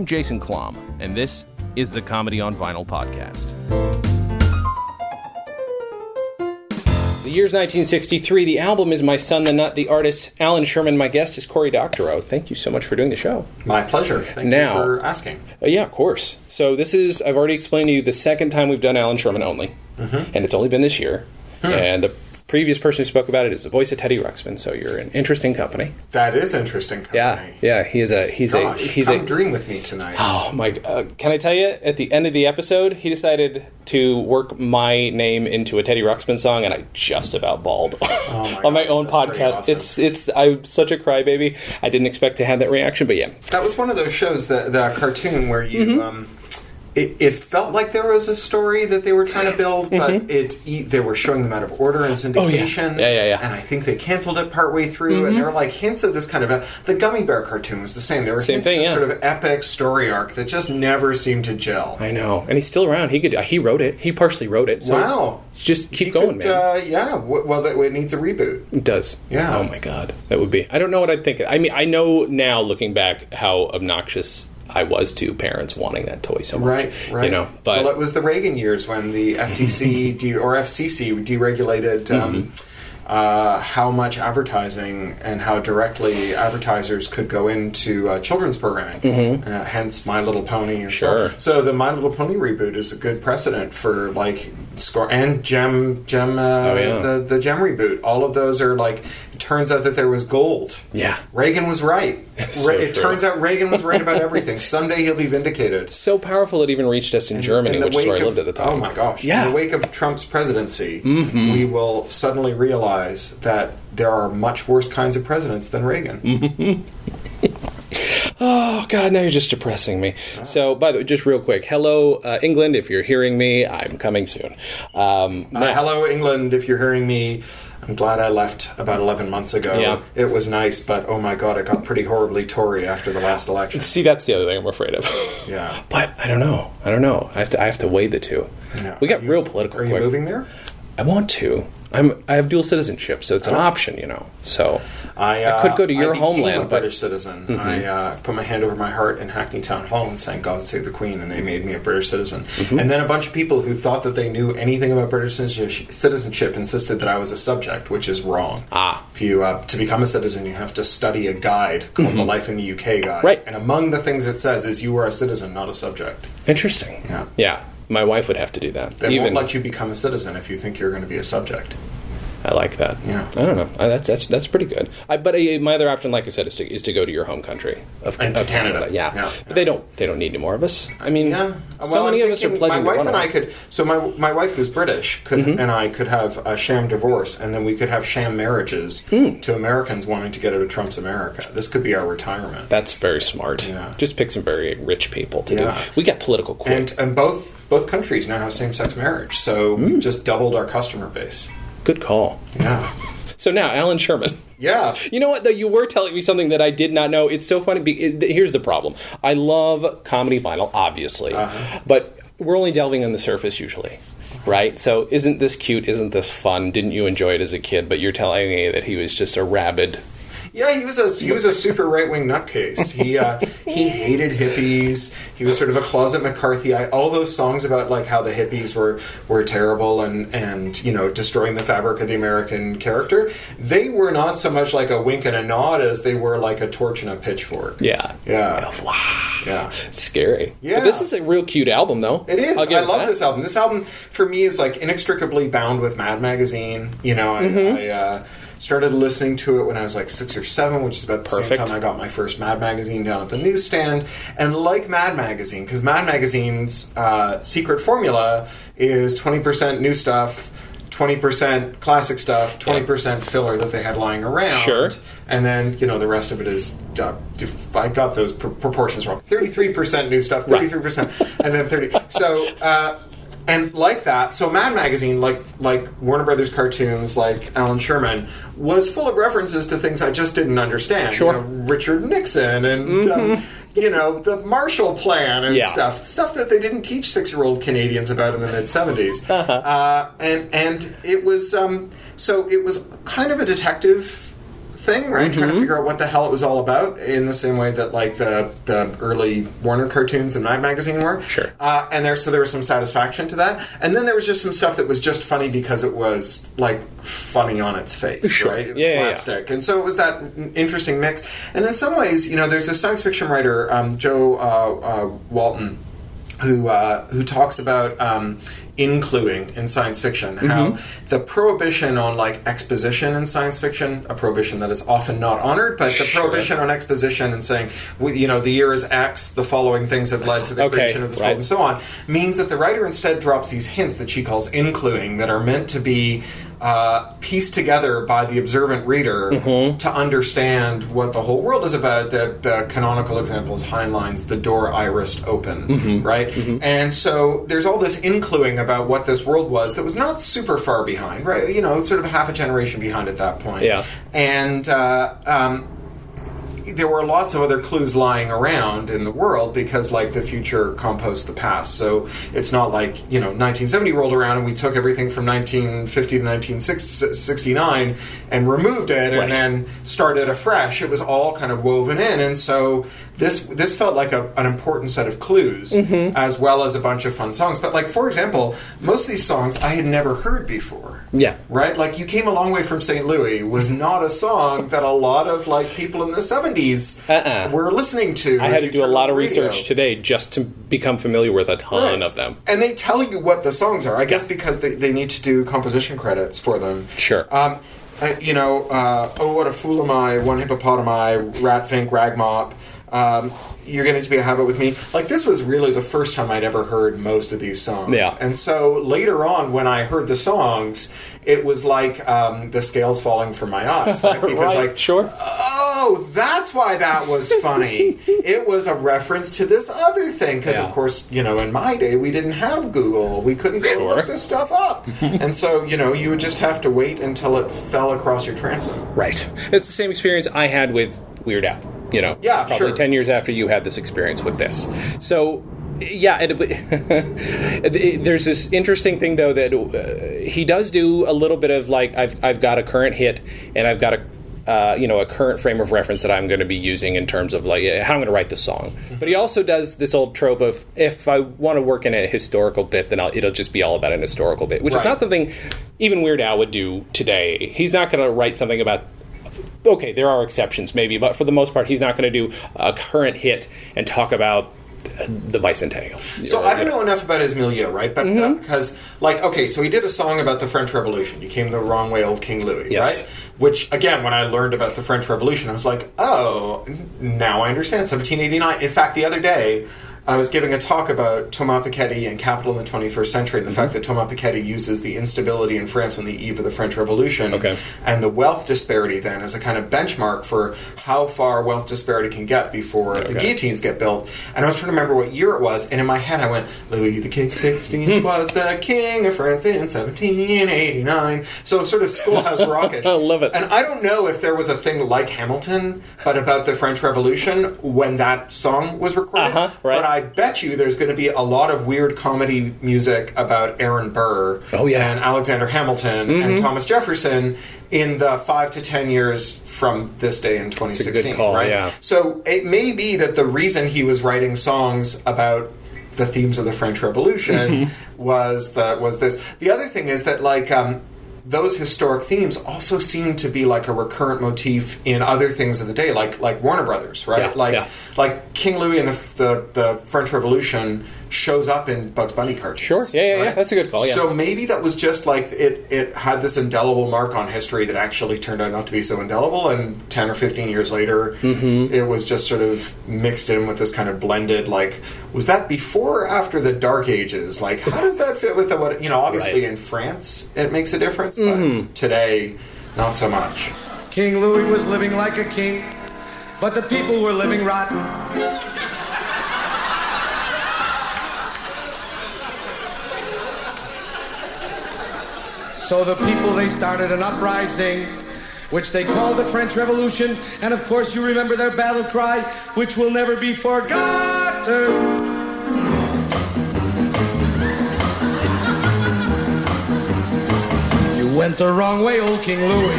I'm Jason Klamm, and this is the Comedy on Vinyl podcast. The year's 1963. The album is My Son, the Nut. The artist, Allan Sherman. My guest is Cory Doctorow. Thank you so much for doing the show. My pleasure. Thank you for asking. Yeah, of course. So this is, I've already explained to you, the second time we've done Allan Sherman only. And it's only been this year. And the previous person who spoke about it is the voice of Teddy Ruxpin, so you're in interesting company. That is interesting company. Yeah, he's come dream with me tonight. Oh my! Can I tell you? At the end of the episode, he decided to work my name into a Teddy Ruxpin song, and I just about bawled on my own podcast. Awesome. I'm such a crybaby. I didn't expect to have that reaction, but yeah, that was one of those shows, the cartoon where you. It felt like there was a story that they were trying to build, but they were showing them out of order and syndication. Yeah. And I think they canceled it partway through, and there were like hints of this kind of the Gummy Bear cartoon was the same. There were hints of this sort of epic story arc that just never seemed to gel. I know, and he's still around. He wrote it. He partially wrote it. So wow. Just keep going, man. Well, it needs a reboot. It does. Yeah. Oh my God, that would be. I don't know what I'd think. I mean, I know now, looking back, how obnoxious I was to parents wanting that toy so much. Right. You know, but it was the Reagan years when the FTC or FCC deregulated how much advertising and how directly advertisers could go into children's programming. Hence My Little Pony. And so the My Little Pony reboot is a good precedent for like Score and Gem. The Gem reboot. All of those are like. It turns out that there was gold. Yeah, Reagan was right. Turns out Reagan was right about everything. Someday he'll be vindicated. So powerful it even reached us in Germany, which is where I lived at the time. Oh my gosh! Yeah. In the wake of Trump's presidency, we will suddenly realize that there are much worse kinds of presidents than Reagan. Oh, God, now you're just depressing me. So, by the way, just real quick, hello, England, if you're hearing me, I'm coming soon. Hello, England, if you're hearing me. I'm glad I left about 11 months ago. Yeah. It was nice, but oh my God, it got pretty horribly Tory after the last election. See, that's the other thing I'm afraid of. Yeah. But I don't know. I have to weigh the two. Yeah. We got real political. Are you moving there? I want to. I have dual citizenship, so it's an option, you know. So I could go to your homeland. I'm a British citizen. I put my hand over my heart in Hackney Town Hall and sang "God Save the Queen," and they made me a British citizen. And then a bunch of people who thought that they knew anything about British citizenship insisted that I was a subject, which is wrong. If you to become a citizen, you have to study a guide called the Life in the UK Guide. Right. And among the things it says is you are a citizen, not a subject. Interesting. Yeah. My wife would have to do that. They won't let you become a citizen if you think you're going to be a subject. I like that. Yeah. I don't know. That's pretty good. But my other option, like I said, is to go to your home country of Canada. Yeah. But they don't need any more of us. I mean, so many of us are pledging my wife and I could. So my wife who's British and I could have a sham divorce, and then we could have sham marriages to Americans wanting to get out of Trump's America. This could be our retirement. That's very smart. Yeah. Just pick some very rich people to do. We got political quick. And both countries now have same-sex marriage, so we've just doubled our customer base. Good call. Yeah. So now, Allan Sherman. Yeah. You know what, though? You were telling me something that I did not know. It's so funny. Here's the problem. I love comedy vinyl, obviously. But we're only delving on the surface usually. Right? So isn't this cute? Isn't this fun? Didn't you enjoy it as a kid? But you're telling me that he was just a rabid... Yeah, he was a super right-wing nutcase. He hated hippies. He was sort of a closet McCarthyite. All those songs about like how the hippies were terrible and you know destroying the fabric of the American character. They were not so much like a wink and a nod as they were like a torch and a pitchfork. Yeah. Wow. Yeah. It's scary. Yeah. But this is a real cute album, though. It is. I love this album. This album for me is like inextricably bound with Mad Magazine. You know, I started listening to it when I was like 6 or 7, which is about the same time I got my first Mad Magazine down at the newsstand. And like Mad Magazine, because Mad Magazine's secret formula is 20% new stuff, 20% classic stuff, 20% filler that they had lying around. Sure. And then, you know, the rest of it is, if I got those proportions wrong, 33% new stuff, 33%, and then 30. So, and like that, so Mad Magazine, like Warner Brothers cartoons, like Allan Sherman, was full of references to things I just didn't understand. Sure. You know, Richard Nixon and, you know, the Marshall Plan and stuff that they didn't teach 6-year-old Canadians about in the mid-'70s. And it was, so it was kind of a detective thing, right? Trying to figure out what the hell it was all about, in the same way that like the early Warner cartoons and Mad Magazine were. Sure. And there was some satisfaction to that. And then there was just some stuff that was just funny because it was like funny on its face, sure. right? It was slapstick. And so it was that interesting mix. And in some ways, there's a science fiction writer, Joe Walton, who talks about incluing in science fiction, how the prohibition on like exposition in science fiction, a prohibition that is often not honored, but the prohibition on exposition and saying, the year is X, the following things have led to the creation of this world and so on, means that the writer instead drops these hints that she calls incluing, that are meant to be pieced together by the observant reader to understand what the whole world is about. The canonical example is Heinlein's "The door I risked open," right? And so there's all this incluing about what this world was that was not super far behind, right? Sort of half a generation behind at that point. Yeah. And there were lots of other clues lying around in the world because, like, the future composts the past. So it's not like, 1970 rolled around and we took everything from 1950 to 1969 and removed it and then started afresh. It was all kind of woven in. And so this felt like an important set of clues as well as a bunch of fun songs. But, like, for example, most of these songs I had never heard before. Yeah. Right? Like, You Came a Long Way from St. Louis was not a song that a lot of, like, people in the 70s were listening to. I had to do a lot of research today just to become familiar with a ton of them. And they tell you what the songs are, I guess because they need to do composition credits for them. Sure. Oh, What a Fool Am I, One Hippopotami, Ratfink, Ragmop, You're Getting to Be a Habit with Me. Like, this was really the first time I'd ever heard most of these songs. Yeah. And so later on, when I heard the songs, it was like the scales falling from my eyes. Right? Because, sure. Oh, that's why that was funny. It was a reference to this other thing. Because, of course, in my day, we didn't have Google. We couldn't go look this stuff up. And so, you would just have to wait until it fell across your transom. Right. It's the same experience I had with Weird Al. Probably 10 years after you had this experience with this. So, there's this interesting thing, though, that he does do a little bit of, like, I've got a current hit, and I've got a current frame of reference that I'm going to be using in terms of, like, how I'm going to write the song. But he also does this old trope of, if I want to work in a historical bit, then it'll just be all about an historical bit, which is not something even Weird Al would do today. He's not going to write something about... Okay, there are exceptions, maybe, but for the most part, he's not going to do a current hit and talk about the bicentennial. So I don't know enough about his milieu, right? But because, so he did a song about the French Revolution. You Came the Wrong Way, Old King Louis, right? Which, again, when I learned about the French Revolution, I was like, oh, now I understand. 1789. In fact, the other day, I was giving a talk about Thomas Piketty and capital in the 21st century, and the fact that Thomas Piketty uses the instability in France on the eve of the French Revolution and the wealth disparity then as a kind of benchmark for how far wealth disparity can get before the guillotines get built. And I was trying to remember what year it was, and in my head I went, Louis the King XVI was the King of France in 1789. So sort of Schoolhouse Rockish. I love it. And I don't know if there was a thing like Hamilton, but about the French Revolution when that song was recorded. But I bet you there's going to be a lot of weird comedy music about Aaron Burr and Alexander Hamilton and Thomas Jefferson in the 5 to 10 years from this day in 2016. It's a good call, right? So it may be that the reason he was writing songs about the themes of the French Revolution was this. The other thing is that, like, those historic themes also seem to be like a recurrent motif in other things of the day, like Warner Brothers, right? Like King Louis and the French Revolution shows up in Bugs Bunny cartoons. Sure, yeah, that's a good call. Yeah. So maybe that was just like it had this indelible mark on history that actually turned out not to be so indelible, and 10 or 15 years later, it was just sort of mixed in with this kind of blended. Like, was that before or after the Dark Ages? Like, how does that fit with what obviously in France it makes a difference, but today, not so much. King Louis was living like a king, but the people were living rotten. So the people, they started an uprising, which they called the French Revolution, and of course you remember their battle cry, which will never be forgotten. You went the wrong way, old King Louis.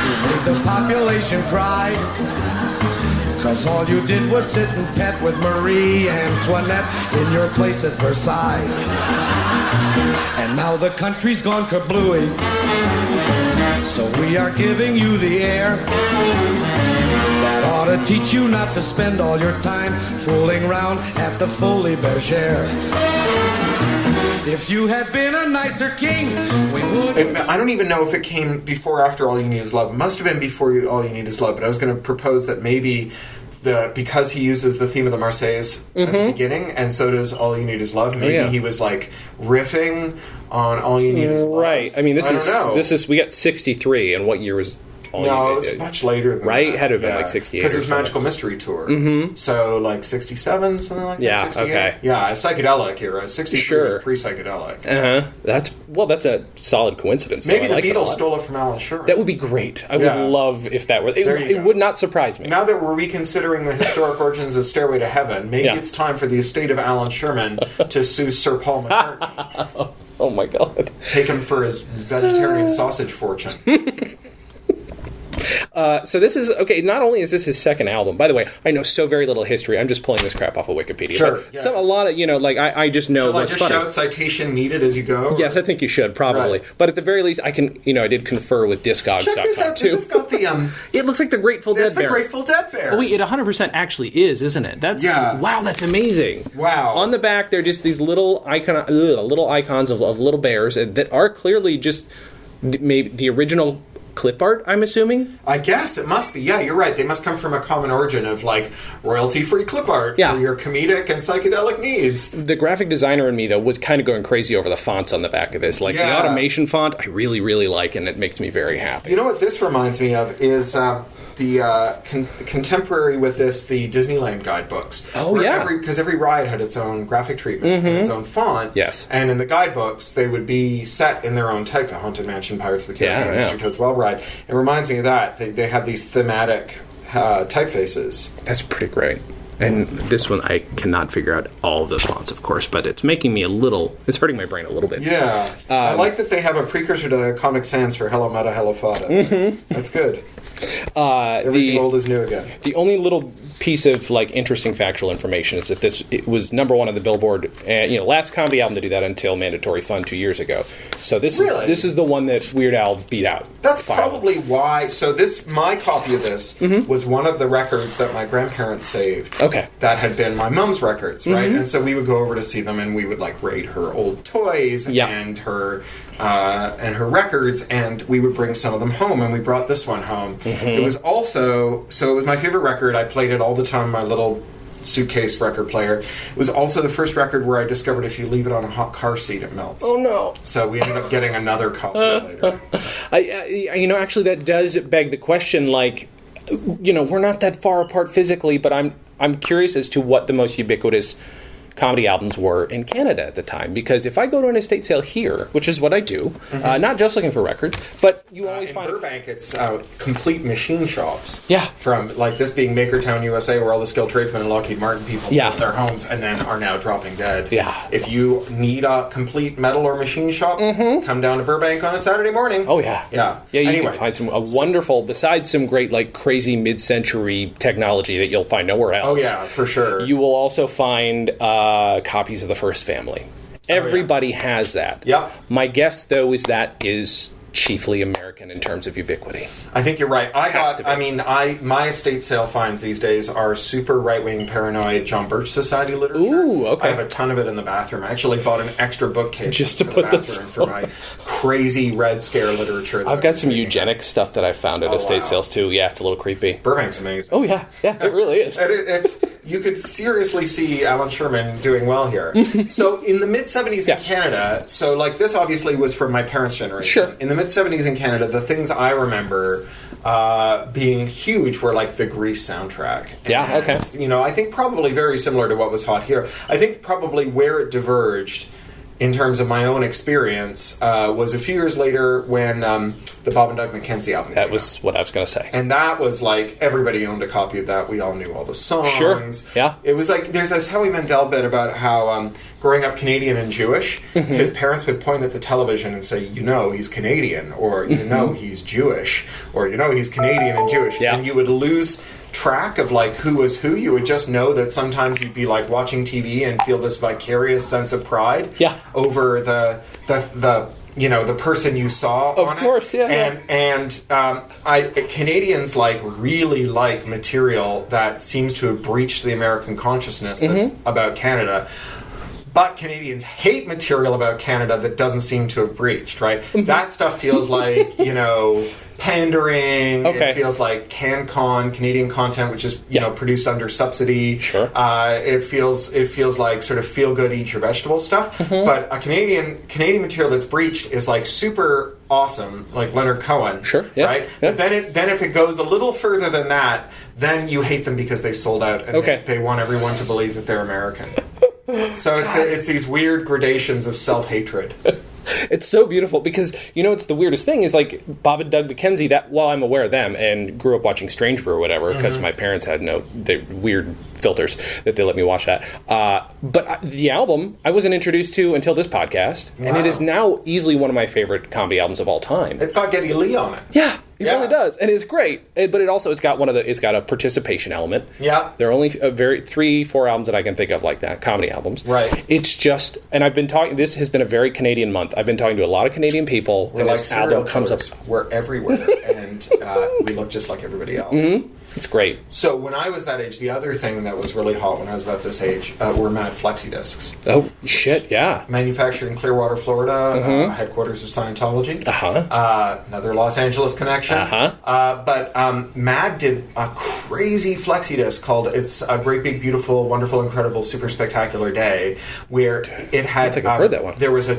You made the population cry. 'Cause all you did was sit and pet with Marie Antoinette in your place at Versailles. And now the country's gone kablooey, so we are giving you the air. That ought to teach you not to spend all your time fooling around at the Folie Bergère. If you had been a nicer king, we would... I don't even know if it came before or after All You Need Is Love. It must have been before All You Need Is Love, but I was going to propose that maybe... because he uses the theme of the Marseillaise at the beginning, and so does All You Need Is Love. Maybe he was like riffing on All You Need Is Love. Right. I mean, I don't know. We got 63, and what year was? No, it was much later than right? that. It had to have been like 68. Because it was Magical Mystery Tour. So like 67, something like that. Yeah, 68? okay. Yeah, a psychedelic era. 63 was pre-psychedelic. That's a solid coincidence. Maybe the like Beatles stole it from Alan Sherman. That would be great. I would love if that were... It would not surprise me. Now that we're reconsidering the historic origins of Stairway to Heaven, maybe it's time for the estate of Alan Sherman to sue Sir Paul McCartney. Oh my God. Take him for his vegetarian sausage fortune. So this is, okay, not only is this his second album, by the way, I know so very little history, I'm just pulling this crap off of Wikipedia. Sure. But a lot of, I just know Shall what's I just funny. shout citation needed as you go? Yes, I think you should, probably. Right. But at the very least, I can, I did confer with Discogs.com, Check this out. too. This has got the, It looks like the Grateful Dead It's the bear. Grateful Dead Bears. Oh, wait, it 100% actually is, isn't it? Wow, that's amazing. Wow. On the back, they're just these little icons of little bears that are clearly just maybe the original clip art, I'm assuming? I guess it must be. Yeah, you're right. They must come from a common origin of like royalty-free clip art for your comedic and psychedelic needs. The graphic designer in me, though, was kind of going crazy over the fonts on the back of this. Like the automation font, I really, really like, and it makes me very happy. You know what this reminds me of is the contemporary with this, the Disneyland guidebooks. Oh, yeah. Because every ride had its own graphic treatment and its own font. Yes. And in the guidebooks, they would be set in their own type. The Haunted Mansion, Pirates of the Caribbean, Mr. Toad's Well Ride. It reminds me of that. They have these thematic typefaces. That's pretty great. And this one, I cannot figure out all of those fonts, of course, but it's making me it's hurting my brain a little bit. Yeah. I like that they have a precursor to Comic Sans for Hello Meta, Hello Fada. That's good. Everything old is new again. The only little piece of interesting factual information is that it was number one on the Billboard, last comedy album to do that until Mandatory Fun 2 years ago. So this is the one that Weird Al beat out. That's probably why. So my copy of this was one of the records that my grandparents saved. Okay. That had been my mom's records, right? And so we would go over to see them, and we would rate her old toys and her records, and we would bring some of them home, and we brought this one home. It was also, it was my favorite record. I played it all the time, my little suitcase record player. It was also the first record where I discovered if you leave it on a hot car seat, it melts. Oh, no. So we ended up getting another copy later. Actually, that does beg the question, we're not that far apart physically, but I'm curious as to what the most ubiquitous comedy albums were in Canada at the time, because if I go to an estate sale here, which is what I do, not just looking for records, but you always find in Burbank, it's complete machine shops. Yeah, from this being Makertown, USA, where all the skilled tradesmen and Lockheed Martin people built their homes and then are now dropping dead. Yeah, if you need a complete metal or machine shop, come down to Burbank on a Saturday morning. Oh yeah, yeah. You can find some wonderful, besides some great crazy mid-century technology that you'll find nowhere else. Oh yeah, for sure. You will also find copies of The First Family. Everybody has that. Yep. My guess, though, is that is chiefly American in terms of ubiquity. I think you're right. My estate sale finds these days are super right-wing paranoid John Birch Society literature. Ooh, okay. I have a ton of it in the bathroom. I actually bought an extra bookcase just to put this for my crazy Red Scare literature. I've got some eugenics stuff that I found at estate sales too. Yeah, it's a little creepy. Burbank's amazing. Oh yeah, it really is. You could seriously see Alan Sherman doing well here. So in the mid-'70s in Canada, this obviously was from my parents' generation. Sure. In the mid-'70s in Canada, the things I remember being huge were the Grease soundtrack. And, okay. I think probably very similar to what was hot here. I think probably where it diverged in terms of my own experience, was a few years later when the Bob and Doug McKenzie album came That was out. what I was going to say. And that was like, everybody owned a copy of that. We all knew all the songs. Sure, yeah. It was like, there's this Howie Mandel bit about how growing up Canadian and Jewish, his parents would point at the television and say, he's Canadian, or he's Jewish, or he's Canadian and Jewish. Yeah. And you would lose track of like who was who. You would just know that sometimes you'd be like watching TV and feel this vicarious sense of pride over the person you saw on it. Of course, yeah. And Canadians like really like material that seems to have breached the American consciousness that's about Canada. But Canadians hate material about Canada that doesn't seem to have breached, right? That stuff feels like, pandering. Okay. It feels like CanCon, Canadian content, which is, produced under subsidy. Sure. It feels like sort of feel-good, eat your vegetables stuff. But a Canadian material that's breached is like super awesome, like Leonard Cohen. Sure. Yeah. Right? Yeah. But then if it goes a little further than that, then you hate them because they've sold out and they want everyone to believe that they're American. So it's these weird gradations of self-hatred. It's so beautiful because, it's the weirdest thing is like Bob and Doug McKenzie, that while I'm aware of them and grew up watching Strange Brew or whatever, because my parents had they weird filters that they let me watch that. But the album I wasn't introduced to until this podcast, and it is now easily one of my favorite comedy albums of all time. It's got Geddy Lee on it. Yeah. It really does, and it's great. But it's got a participation element. Yeah, there are only 3-4 albums that I can think of like that, comedy albums. Right. It's just, and I've been talking. This has been a very Canadian month. I've been talking to a lot of Canadian people, and like this album comes up. We're everywhere, and we look just like everybody else. It's great. So when I was that age, the other thing that was really hot when I was about this age were Mad Flexi discs. Oh shit! Yeah. Manufactured in Clearwater, Florida, headquarters of Scientology. Another Los Angeles connection. But Mad did a crazy flexi disc called "It's a Great Big Beautiful Wonderful Incredible Super Spectacular Day," where it had. I think I've heard that one. There was a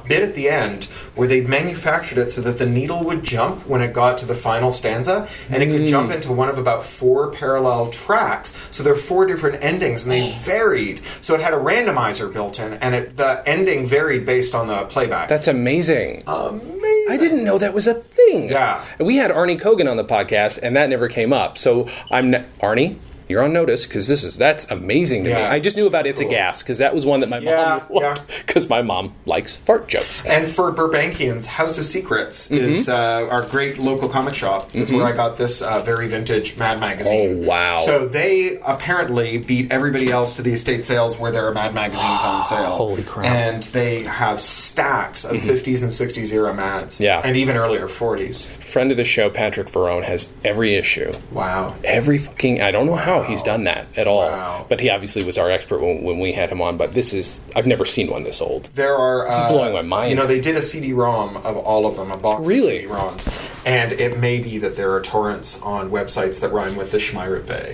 bit at the end where they manufactured it so that the needle would jump when it got to the final stanza, and it could jump into one of about 4 parallel tracks. So there are 4 different endings, and they varied. So it had a randomizer built in, and the ending varied based on the playback. That's amazing. Amazing. I didn't know that was a thing. Yeah. We had Arnie Kogan on the podcast, and that never came up. So Arnie, you're on notice because that's amazing to me. I just knew about It's a Gas because that was one that my mom loved because my mom likes fart jokes. And for Burbankians, House of Secrets is our great local comic shop. Is where I got this very vintage Mad magazine. Oh, wow. So they apparently beat everybody else to the estate sales where there are Mad magazines on sale. Holy crap. And they have stacks of 50s and 60s era Mads. Yeah. And even earlier 40s. Friend of the show, Patrick Verone, has every issue. Wow. Every fucking... I don't know how he's done that at all. Wow. But he obviously was our expert when we had him on. But this is... I've never seen one this old. There are... This is blowing my mind. They did a CD-ROM of all of them, a box of CD-ROMs. And it may be that there are torrents on websites that rhyme with the Schmeirat Bay.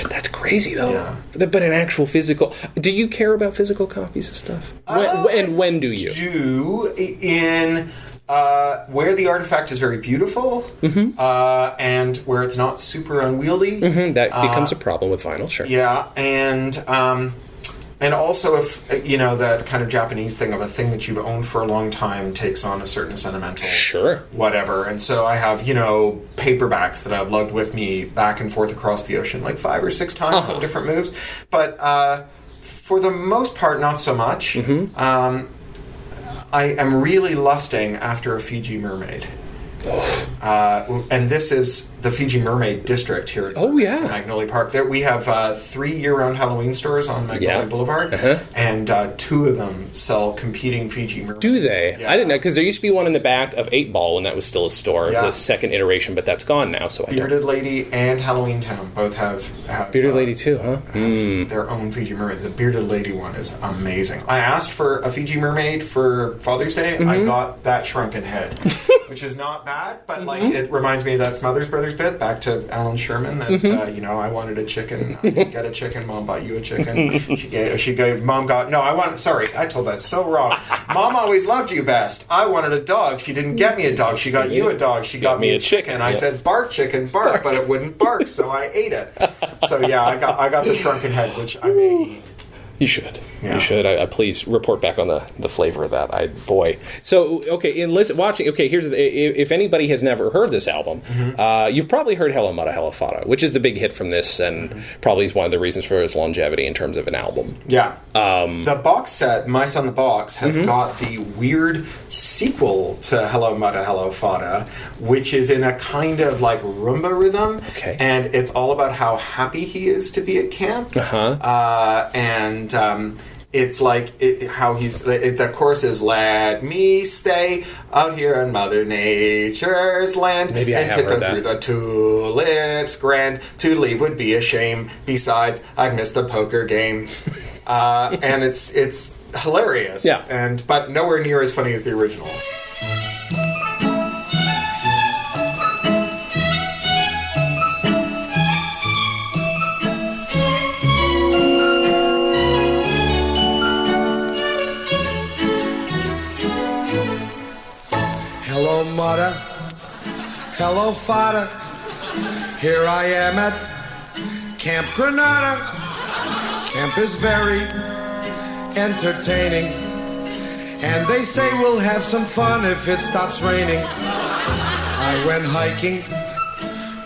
That's crazy, though. Yeah. But an actual physical... Do you care about physical copies of stuff? When do you? In... where the artifact is very beautiful, and where it's not super unwieldy. That becomes a problem with vinyl, sure. Yeah, and also if, that kind of Japanese thing of a thing that you've owned for a long time takes on a certain sentimental... Sure. Whatever. And so I have, paperbacks that I've lugged with me back and forth across the ocean like 5 or 6 times on different moves. But for the most part, not so much. I am really lusting after a Fiji mermaid. And this is the Fiji Mermaid District here at Magnolia Park. There we have 3 year-round Halloween stores on Magnolia Boulevard, and 2 of them sell competing Fiji mermaids. Do they? Yeah. I didn't know, because there used to be one in the back of 8 Ball when that was still a store, the second iteration, but that's gone now. So Bearded Lady and Halloween Town both have Bearded Lady too, huh? Have their own Fiji mermaids. The Bearded Lady one is amazing. I asked for a Fiji mermaid for Father's Day. I got that shrunken head, which is not bad, but it reminds me of that Smothers Brothers bit, back to Allan Sherman, that I wanted a chicken, I didn't get a chicken, Mom bought you a chicken. I told that so wrong. Mom always loved you best. I wanted a dog, she didn't get me a dog, she got you a dog, she got me a chicken. I said bark chicken, bark, but it wouldn't bark, so I ate it. So I got the shrunken head, which I may eat. You should. Yeah. You should. I please report back on the flavor of that. So, okay, watching. Okay, here's if anybody has never heard this album, you've probably heard Hello Mudda Hello Fada, which is the big hit from this, and probably is one of the reasons for its longevity in terms of an album. Yeah. The box set, Mice on the Box, has got the weird sequel to Hello Mudda Hello Fada, which is in a kind of like rumba rhythm. Okay. And it's all about how happy he is to be at camp. It's like how the chorus is, let me stay out here on Mother Nature's land. Maybe I and have heard tiptoe through that. the tulips grand. To leave would be a shame. Besides, I'd miss the poker game. And it's hilarious. Yeah. But nowhere near as funny as the original. Hello, Mudda. Hello, Fada. Here I am at Camp Granada. Camp is very entertaining, and they say we'll have some fun if it stops raining. I went hiking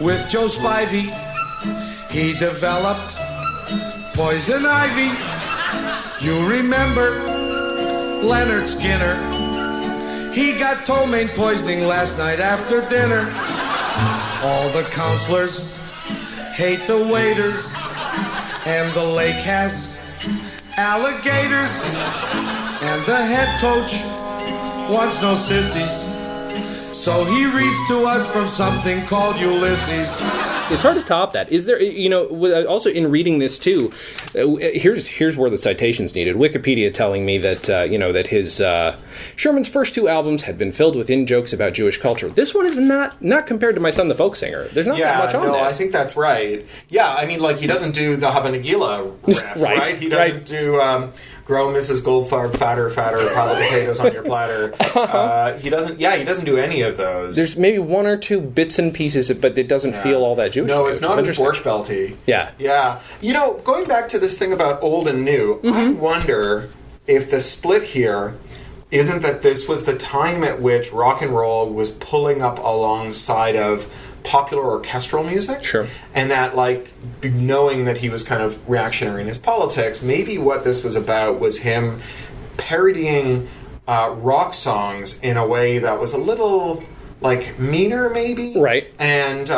with Joe Spivey. He developed poison ivy. You remember Leonard Skinner? He got ptomaine poisoning last night after dinner. All the counselors hate the waiters, and the lake has alligators, and the head coach wants no sissies, so he reads to us from something called Ulysses. It's hard to top that. Is there, also in reading this too, here's where the citation's needed. Wikipedia telling me that, that his, Sherman's first two albums had been filled with in-jokes about Jewish culture. This one is not compared to My Son the Folk Singer. There's not that much on this. I think that's right. Yeah, I mean, like, he doesn't do the Hava Nagila riff, right? He doesn't do, grow Mrs. Goldfarb fatter, pile of potatoes on your platter. He doesn't do any of those. There's maybe one or two bits and pieces, but it doesn't feel all that Jewish. No, it's not as Borscht Belty. Yeah. Yeah. Going back to this thing about old and new, I wonder if the split here isn't that this was the time at which rock and roll was pulling up alongside of popular orchestral music. Sure. And that, like, knowing that he was kind of reactionary in his politics, maybe what this was about was him parodying rock songs in a way that was a little, like, meaner, maybe? Right. And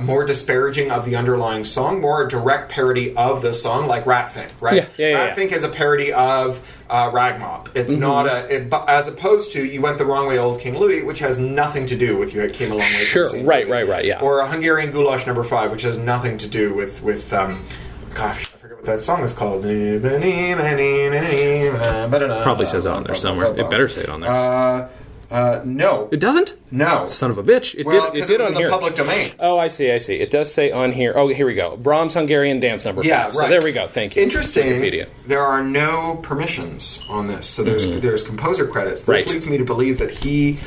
more disparaging of the underlying song, more a direct parody of the song, like Ratfink, right? Yeah. Ratfink is a parody of Ragmop. It's not as opposed to You Went the Wrong Way, Old King Louie, which has nothing to do with You Came a Long Way. Sure, right, yeah. Or a Hungarian Goulash No. 5, which has nothing to do with gosh, I forget what that song is called. Probably says it on there somewhere. It better say it on there. No. It doesn't? No. Son of a bitch. It did on in here. The public domain. Oh, I see. It does say on here. Oh, here we go. Brahms Hungarian Dance No. 5. Yeah, right. So there we go. Thank you. Interesting. Wikipedia. There are no permissions on this. So there's composer credits. This leads me to believe that he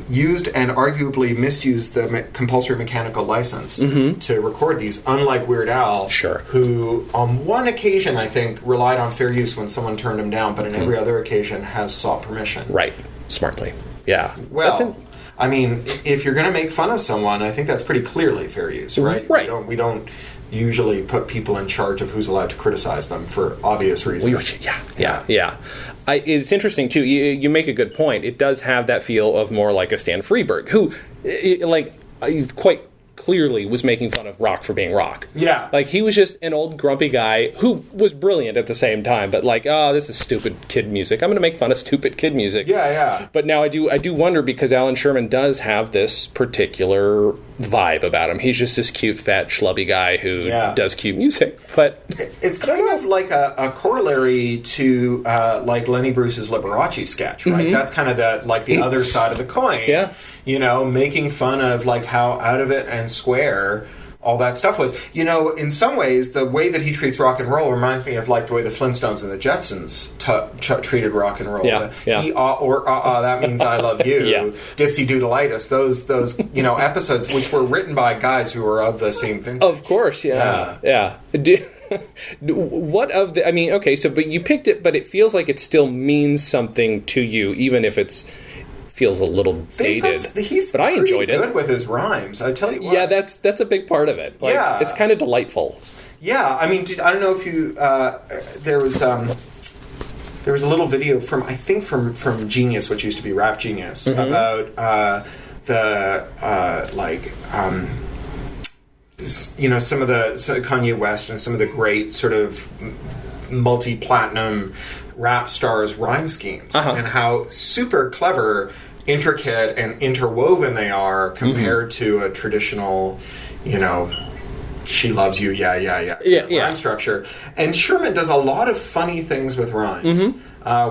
used and arguably misused the compulsory mechanical license to record these, unlike Weird Al, who on one occasion, I think, relied on fair use when someone turned him down, but in every other occasion has sought permission. Right. Smartly. Yeah. Well, I mean, if you're going to make fun of someone, I think that's pretty clearly fair use, right? Right. We don't usually put people in charge of who's allowed to criticize them for obvious reasons. Yeah. It's interesting, too. You make a good point. It does have that feel of more like a Stan Freberg, who, quite clearly was making fun of rock for being rock. Yeah. Like, he was just an old grumpy guy who was brilliant at the same time, but like, this is stupid kid music. I'm going to make fun of stupid kid music. Yeah. But now I do wonder, because Allan Sherman does have this particular vibe about him. He's just this cute, fat, schlubby guy who does cute music. But it's kind of like a corollary to like Lenny Bruce's Liberace sketch, right? That's kind of the other side of the coin. Yeah. Making fun of like how out of it and square all that stuff was. In some ways, the way that he treats rock and roll reminds me of like the way the Flintstones and the Jetsons treated rock and roll. Yeah. That means I love you. Dipsy Doodleitis. Those episodes which were written by guys who were of the same vintage. Of course, yeah. What of the... I mean, okay, so but you picked it, but it feels like it still means something to you, even if feels a little dated. But I enjoyed it. He's good with his rhymes, I tell you what. Yeah, that's a big part of it. Like, yeah. It's kind of delightful. Yeah, I mean, I don't know if you... there was a little video from Genius, which used to be Rap Genius, about some of the Kanye West and some of the great sort of multi-platinum rap stars' rhyme schemes and how super clever, intricate, and interwoven they are compared to a traditional, she loves you, rhyme structure. And Sherman does a lot of funny things with rhymes,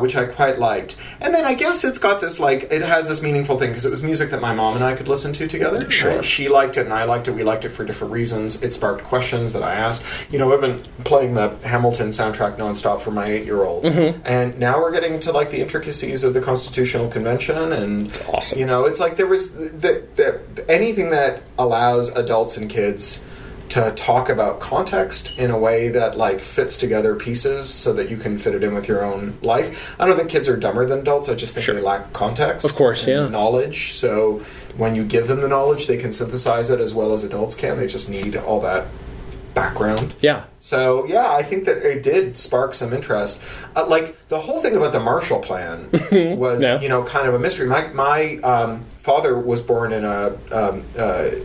which I quite liked. And then I guess it's got this, it has this meaningful thing, because it was music that my mom and I could listen to together. Sure. Right? She liked it, and I liked it. We liked it for different reasons. It sparked questions that I asked. I've been playing the Hamilton soundtrack nonstop for my 8-year-old. And now we're getting to, the intricacies of the Constitutional Convention. And, it's awesome. It's like there was anything that allows adults and kids to talk about context in a way that fits together pieces so that you can fit it in with your own life. I don't think kids are dumber than adults. I just think they lack context. Of course, knowledge. So when you give them the knowledge, they can synthesize it as well as adults can. They just need all that background. Yeah. So, I think that it did spark some interest. The whole thing about the Marshall Plan was, kind of a mystery. My father was born in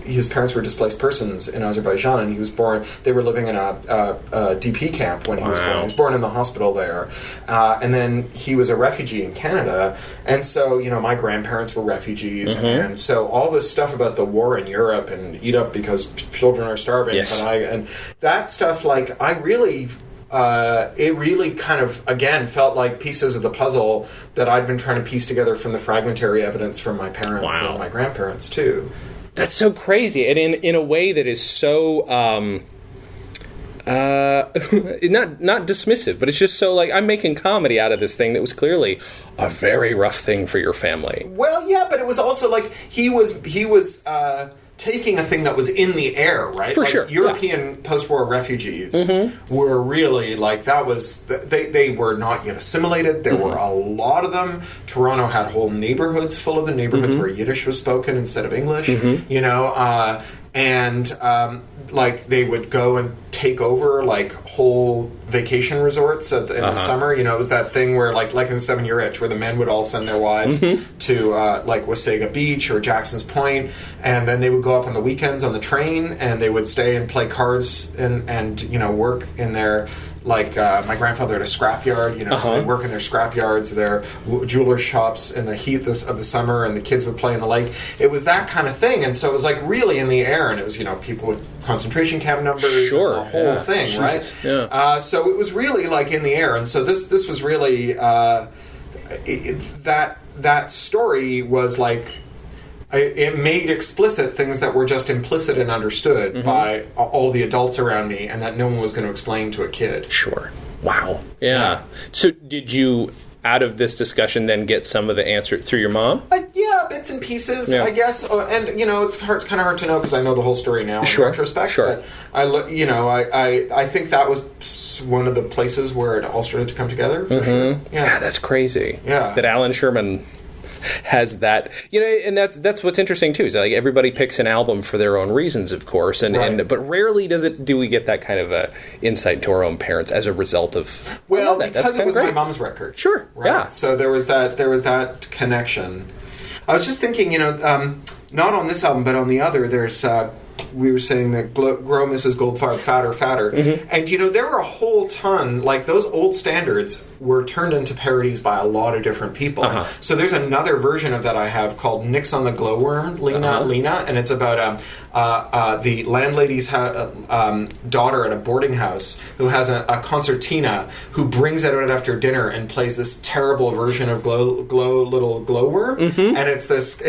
his parents were displaced persons in Azerbaijan, and he was born, they were living in a DP camp when he was born. He was born in the hospital there. And then he was a refugee in Canada. And so, my grandparents were refugees. And so all this stuff about the war in Europe and eat up because children are starving. Yes. And that stuff, I really... it really kind of, again, felt like pieces of the puzzle that I'd been trying to piece together from the fragmentary evidence from my parents and my grandparents, too. That's so crazy. And in a way that is so... not dismissive, but it's just so I'm making comedy out of this thing that was clearly a very rough thing for your family. Well, yeah, but it was also he was taking a thing that was in the air, right? For sure. European post-war refugees were really that was they were not yet assimilated. There were a lot of them. Toronto had whole neighborhoods full of them, neighborhoods where Yiddish was spoken instead of English. They would go and take over whole vacation resorts in the summer. It was that thing where in the 7 Year Itch, where the men would all send their wives to Wasaga Beach or Jackson's Point, and then they would go up on the weekends on the train, and they would stay and play cards and work in their my grandfather had a scrapyard, so they'd work in their scrapyards, their jeweler shops in the heat of the summer, and the kids would play in the lake. It was that kind of thing, and so it was really in the air, and it was people with concentration camp numbers, and the whole thing, right? Yeah. So it was really in the air, and so this was really that story was it made explicit things that were just implicit and understood by all the adults around me, and that no one was going to explain to a kid. Sure. Wow. Yeah. So did you, out of this discussion, then get some of the answer through your mom? Yeah, bits and pieces, I guess. And, it's kind of hard to know because I know the whole story now in retrospect. Sure. But I think that was one of the places where it all started to come together, for sure. Yeah, that's crazy. Yeah. That Allan Sherman has that, and that's what's interesting too. Is everybody picks an album for their own reasons, of course, but rarely do we get that kind of a insight to our own parents as a result of. Well, because it was my mom's record. Sure, right? Yeah. So there was that connection. I was just thinking, not on this album, but on the other, there's. We were saying that grow Mrs. Goldfarb fatter. And, there were a whole ton, those old standards were turned into parodies by a lot of different people. So there's another version of that I have called Nix on the Glowworm, Lena, and it's about the landlady's daughter at a boarding house who has a concertina who brings it out after dinner and plays this terrible version of Little Glowworm. And it's this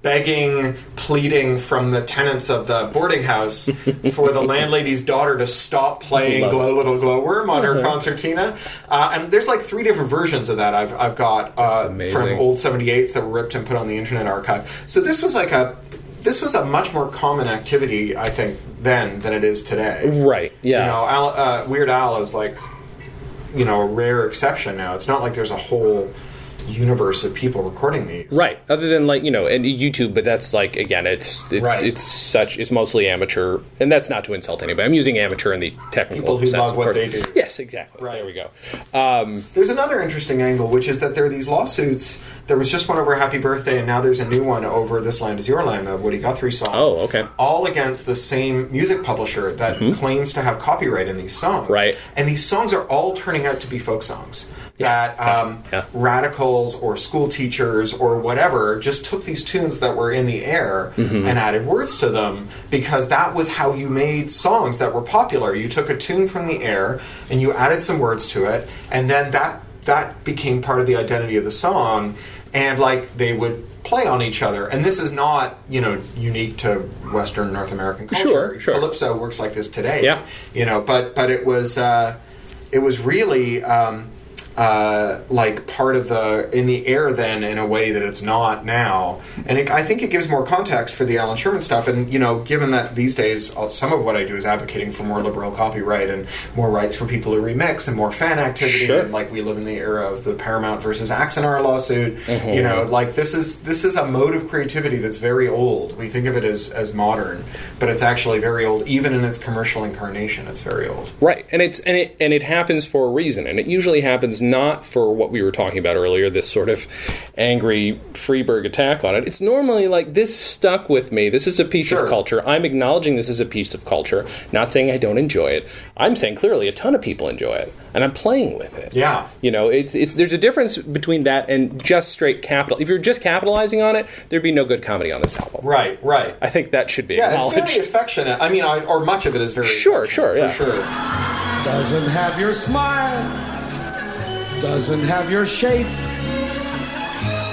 begging, pleading from the tenants of the boarding house for the landlady's daughter to stop playing Little Glowworm on her concertina. And there's 3 different versions of that I've got from old 78s that were ripped and put on the Internet Archive. So this was a much more common activity, I think, then than it is today. Right, yeah. You know, Weird Al is like, you know, a rare exception now. It's not like there's a whole universe of people recording these. Right. Other than, like, you know, and YouTube, but that's, like, again, it's mostly amateur, and that's not to insult anybody. I'm using amateur in the technical people who sense, love of what course. they do. Yes, exactly. Right. There we go. There's another interesting angle, which is that there are these lawsuits. There was just one over Happy Birthday, and now there's a new one over This Land Is Your Land, the Woody Guthrie song. Oh, okay. All against the same music publisher that claims to have copyright in these songs. Right. And these songs are all turning out to be folk songs. That radicals or school teachers or whatever just took these tunes that were in the air and added words to them, because that was how you made songs that were popular. You took a tune from the air and you added some words to it, and then that became part of the identity of the song, and like they would play on each other. And this is not, you know, unique to Western North American culture. Sure. Calypso works like this today. Yeah. You know, but it was really like part of in the air then, in a way that it's not now. And I think it gives more context for the Allan Sherman stuff. And, you know, given that these days some of what I do is advocating for more liberal copyright and more rights for people to remix and more fan activity, and like we live in the era of the Paramount versus Axonar lawsuit. You know, like this is a mode of creativity that's very old. We think of it as modern, but it's actually very old. Even in its commercial incarnation, it's very old. Right. And it happens for a reason, and it usually happens not for what we were talking about earlier, this sort of angry Freeburg attack on it. It's normally like, this stuck with me. This is a piece of culture. I'm acknowledging this is a piece of culture. Not saying I don't enjoy it. I'm saying clearly a ton of people enjoy it, and I'm playing with it. Yeah. You know, there's a difference between that and just straight capital. If you're just capitalizing on it, there'd be no good comedy on this album. Right. I think that should be acknowledged. It's very affectionate. I mean, or much of it is very Sure, yeah. For sure. Doesn't have your smile, doesn't have your shape,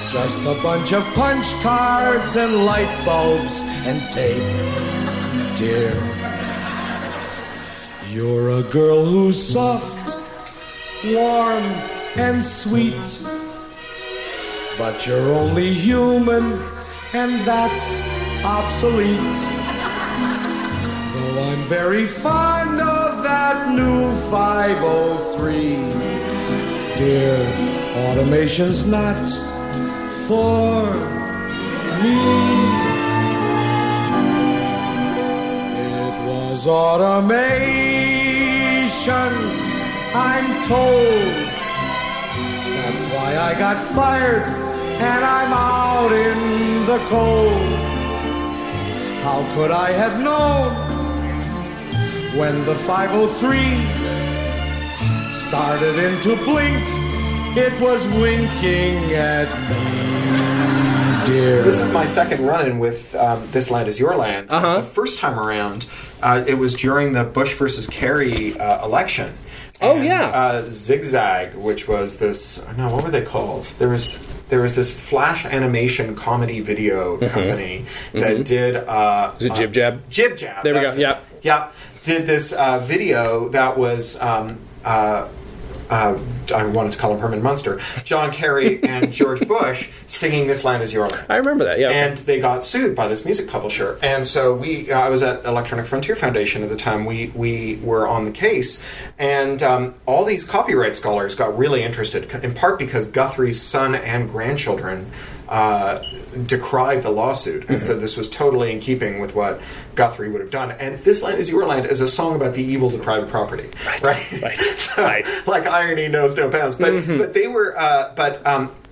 just a bunch of punch cards and light bulbs and tape. Dear, you're a girl who's soft, warm, and sweet, but you're only human, and that's obsolete. Though I'm very fond of that new 503. Dear, automation's not for me. It was automation, I'm told. That's why I got fired and I'm out in the cold. How could I have known when the 503 started into blink, it was winking at me, dear. This is my second run-in with This Land Is Your Land. The first time around, it was during the Bush versus Kerry election. And, Zigzag, which was this, what were they called? There was this flash animation comedy video company that did... Is it Jib Jab? Jib Jab. There we go, yeah. Yeah. Did this video that was... I wanted to call him Herman Munster, John Kerry and George Bush singing This Land Is Your Land. I remember that, yeah. And they got sued by this music publisher. And so I was at Electronic Frontier Foundation at the time. We were on the case. And all these copyright scholars got really interested, in part because Guthrie's son and grandchildren decried the lawsuit and said this was totally in keeping with what Guthrie would have done. And This Land Is Your Land is a song about the evils of private property. Right. So, like irony knows no bounds. But they were...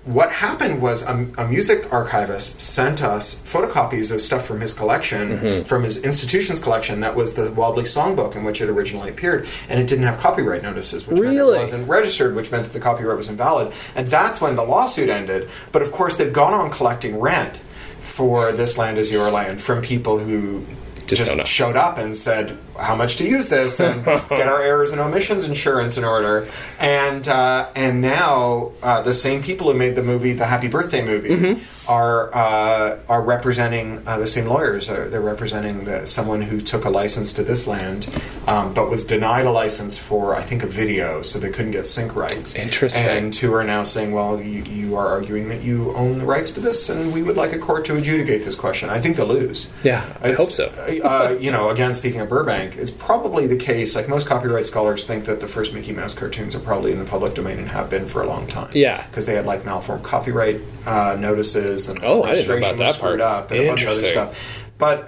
what happened was a music archivist sent us photocopies of stuff from his collection, from his institution's collection, that was the Wobbly Songbook in which it originally appeared, and it didn't have copyright notices, which meant it wasn't registered, which meant that the copyright was invalid. And that's when the lawsuit ended. But of course, they've gone on collecting rent for This Land Is Your Land from people who just showed up and said, how much to use this, and get our errors and omissions insurance in order. And now the same people who made the movie, the Happy Birthday movie, are representing the same lawyers. They're representing someone who took a license to this land, but was denied a license for, I think, a video, so they couldn't get sync rights. Interesting. And who are now saying, well, you are arguing that you own the rights to this, and we would like a court to adjudicate this question. I think they'll lose. Yeah, I hope so. Again, speaking of Burbank, it's probably the case, like most copyright scholars think that the first Mickey Mouse cartoons are probably in the public domain and have been for a long time. Yeah. Because they had like malformed copyright notices and I didn't know about that part. Up and a bunch of other stuff. But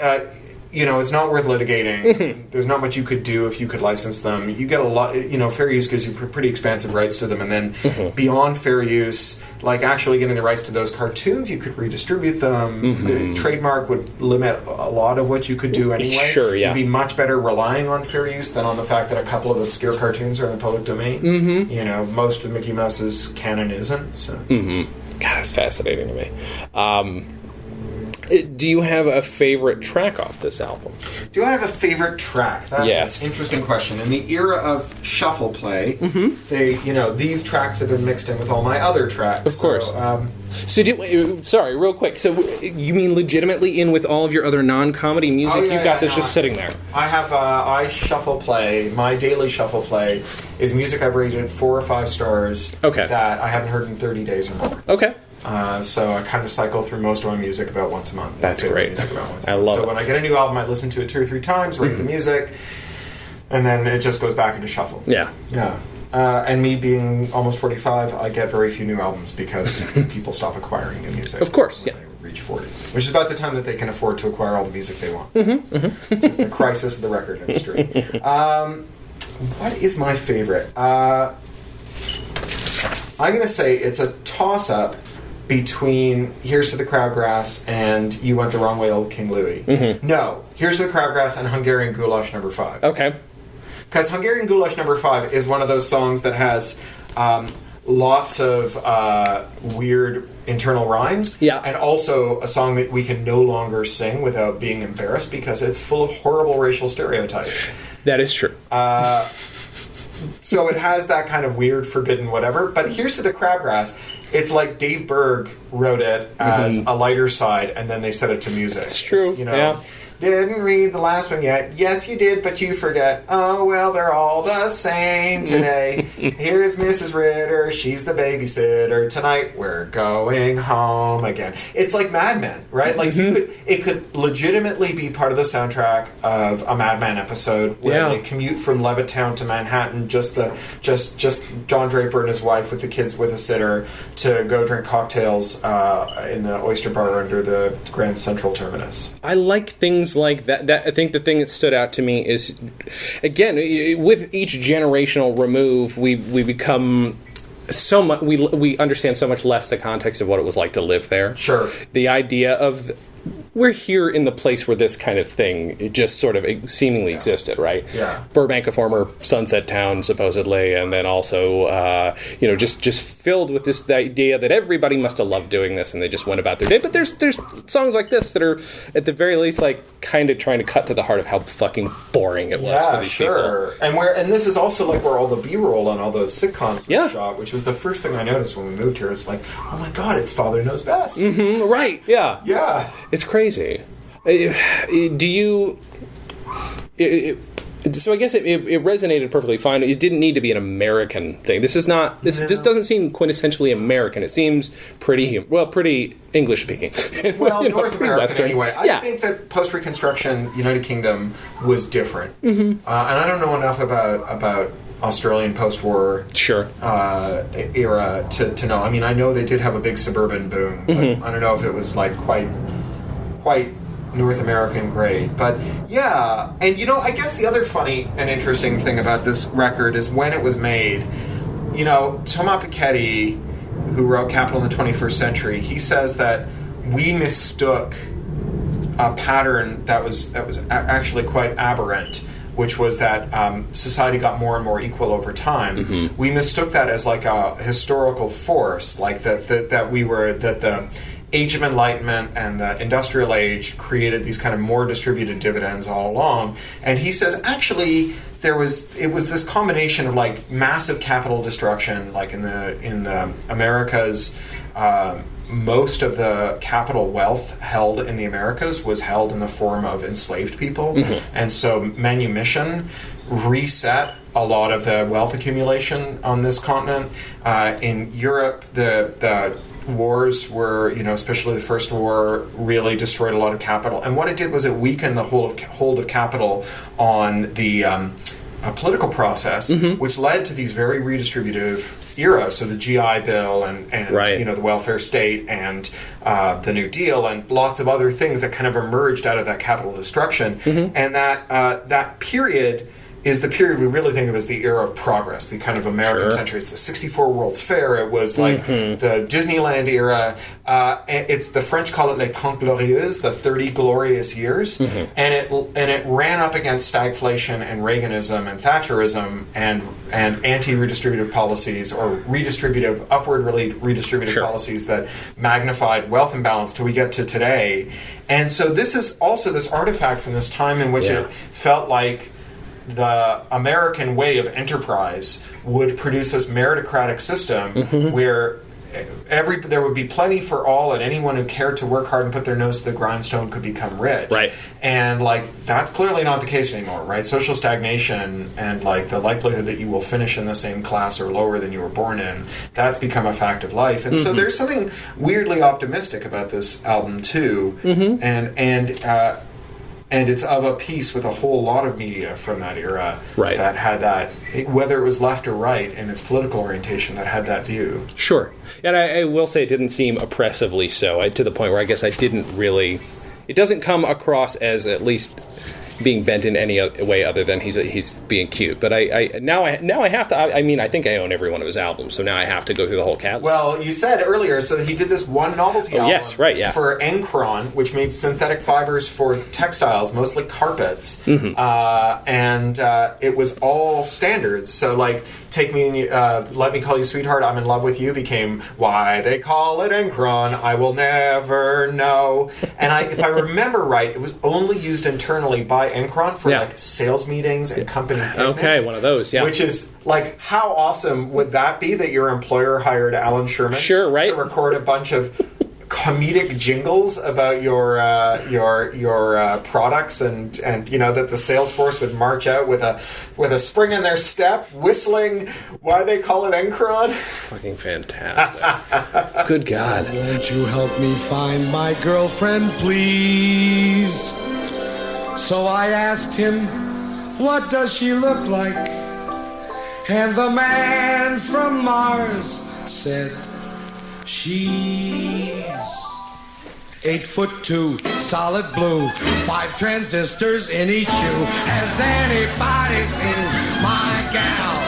it's not worth litigating. There's not much you could do if you could license them. You get a lot. Fair use gives you pretty expansive rights to them, and then beyond fair use, like actually getting the rights to those cartoons, you could redistribute them. The trademark would limit a lot of what you could do anyway. Sure, yeah. It'd be much better relying on fair use than on the fact that a couple of obscure cartoons are in the public domain. Most of Mickey Mouse's canon isn't. So. God, that's fascinating to me. Do you have a favorite track off this album? Do I have a favorite track? That's an interesting question. In the era of shuffle play, these tracks have been mixed in with all my other tracks. Of course. Sorry, real quick. So you mean legitimately in with all of your other non-comedy music? You've got this just sitting there. I have. I shuffle play. My daily shuffle play is music I've rated 4 or 5 stars. Okay. That I haven't heard in 30 days or more. Okay. So I kind of cycle through most of my music about once a month. That's great. I love it. So when I get a new album, I listen to it 2 or 3 times, rate the music, and then it just goes back into shuffle. Yeah. Yeah. And me being almost 45, I get very few new albums because people stop acquiring new music. Of course, when they reach 40. Which is about the time that they can afford to acquire all the music they want. It's the crisis of the record industry. What is my favorite? I'm going to say it's a toss-up between Here's to the Crabgrass and You Went the Wrong Way, Old King Louie. No, Here's to the Crabgrass and Hungarian Goulash No. 5. Okay. Because Hungarian Goulash No. 5 is one of those songs that has lots of weird internal rhymes. Yeah. And also a song that we can no longer sing without being embarrassed because it's full of horrible racial stereotypes. That is true. So it has that kind of weird, forbidden whatever. But Here's to the Crabgrass, it's like Dave Berg wrote it as a lighter side, and then they set it to music. It's true. Yeah. Didn't read the last one yet. Yes, you did, but you forget. Oh, well, they're all the same today. Here's Mrs. Ritter. She's the babysitter. Tonight, we're going home again. It's like Mad Men, right? Like, it could legitimately be part of the soundtrack of a Mad Men episode where they commute from Levittown to Manhattan, just John Draper and his wife with the kids with a sitter to go drink cocktails in the Oyster Bar under the Grand Central Terminus. I like things like that. I think the thing that stood out to me is, again, with each generational remove, we become so much. We understand so much less the context of what it was like to live there. Sure. The idea of we're here in the place where this kind of thing just sort of seemingly existed, right? Yeah. Burbank, a former sunset town, supposedly, and then also, just filled with this idea that everybody must have loved doing this, and they just went about their day. But there's songs like this that are, at the very least, like kind of trying to cut to the heart of how fucking boring it was for these people. And this is also like where all the B-roll on all those sitcoms were shot, which was the first thing I noticed when we moved here. It's like, oh my god, it's Father Knows Best. Right? Yeah. Yeah. It's crazy. Do you... So I guess it resonated perfectly fine. It didn't need to be an American thing. This is not... This doesn't seem quintessentially American. It seems pretty English speaking. Well, North American Western. anyway. I think that post-Reconstruction United Kingdom was different. And I don't know enough about Australian post-war era to know. I mean, I know they did have a big suburban boom, but I don't know if it was like quite North American great. But yeah, and I guess the other funny and interesting thing about this record is when it was made. Thomas Piketty, who wrote Capital in the 21st Century, he says that we mistook a pattern that was actually quite aberrant, which was that society got more and more equal over time. We mistook that as like a historical force, like that the Age of Enlightenment and the Industrial Age created these kind of more distributed dividends all along. And he says, actually, it was this combination of like massive capital destruction, like in the Americas, most of the capital wealth held in the Americas was held in the form of enslaved people. And so manumission reset a lot of the wealth accumulation on this continent. In Europe, the wars were, especially the First War, really destroyed a lot of capital. And what it did was it weakened the hold of capital on the political process, which led to these very redistributive eras. So the GI Bill and the welfare state and the New Deal and lots of other things that kind of emerged out of that capital destruction. And that period is the period we really think of as the era of progress, the kind of American century. It's the 64 World's Fair. It was like the Disneyland era. It's the French call it les 30 glorieuses, the 30 glorious years. And it ran up against stagflation and Reaganism and Thatcherism and anti-redistributive policies or upwardly redistributive policies that magnified wealth imbalance till we get to today. And so this is also this artifact from this time in which it felt like the American way of enterprise would produce this meritocratic system where there would be plenty for all, and anyone who cared to work hard and put their nose to the grindstone could become rich. And that's clearly not the case anymore, right? Social stagnation and the likelihood that you will finish in the same class or lower than you were born in, that's become a fact of life. And so there's something weirdly optimistic about this album too. And it's of a piece with a whole lot of media from that era that had that, whether it was left or right in its political orientation, that had that view. Sure. And I will say it didn't seem oppressively so, to the point where I guess I didn't really... It doesn't come across as at least being bent in any way other than he's being cute. But now I have to. I mean, I think I own every one of his albums, so now I have to go through the whole catalog. Well, you said earlier, so that he did this one novelty album. Yes, right, yeah. For Encron, which made synthetic fibers for textiles, mostly carpets, and it was all standards. So Take Me, Let Me Call You Sweetheart, I'm in Love with You became Why They Call It Encron, I Will Never Know. And if I remember right, it was only used internally by Encron for sales meetings and company picnics. Okay, one of those, yeah. Which is how awesome would that be that your employer hired Allan Sherman to record a bunch of comedic jingles about your products and that the sales force would march out with a spring in their step, whistling Why They Call It Encron. It's fucking fantastic. Good God. Won't you help me find my girlfriend, please? So I asked him, what does she look like? And the man from Mars said, she's 8'2", solid blue, 5 transistors in each shoe. Has anybody seen my gal?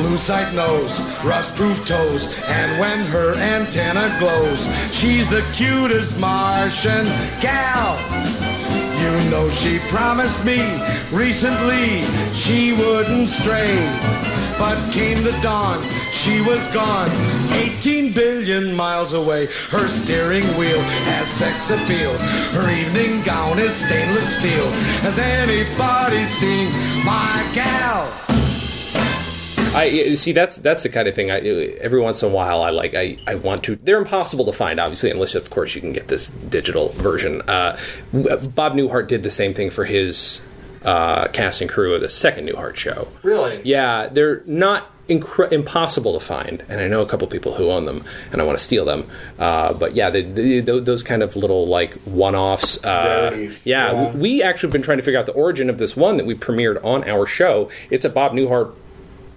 Lucite nose, rust-proof toes, and when her antenna glows, she's the cutest Martian gal. You know she promised me recently she wouldn't stray, but came the dawn, she was gone, 18 billion miles away. Her steering wheel has sex appeal, her evening gown is stainless steel. Has anybody seen my gal? I see. That's the kind of thing. Every once in a while, I want to. They're impossible to find, obviously, unless of course you can get this digital version. Bob Newhart did the same thing for his cast and crew of the second Newhart show. Really? Yeah, they're not impossible to find, and I know a couple people who own them, and I want to steal them. But yeah, those kind of little one-offs. We actually have been trying to figure out the origin of this one that we premiered on our show. It's a Bob Newhart.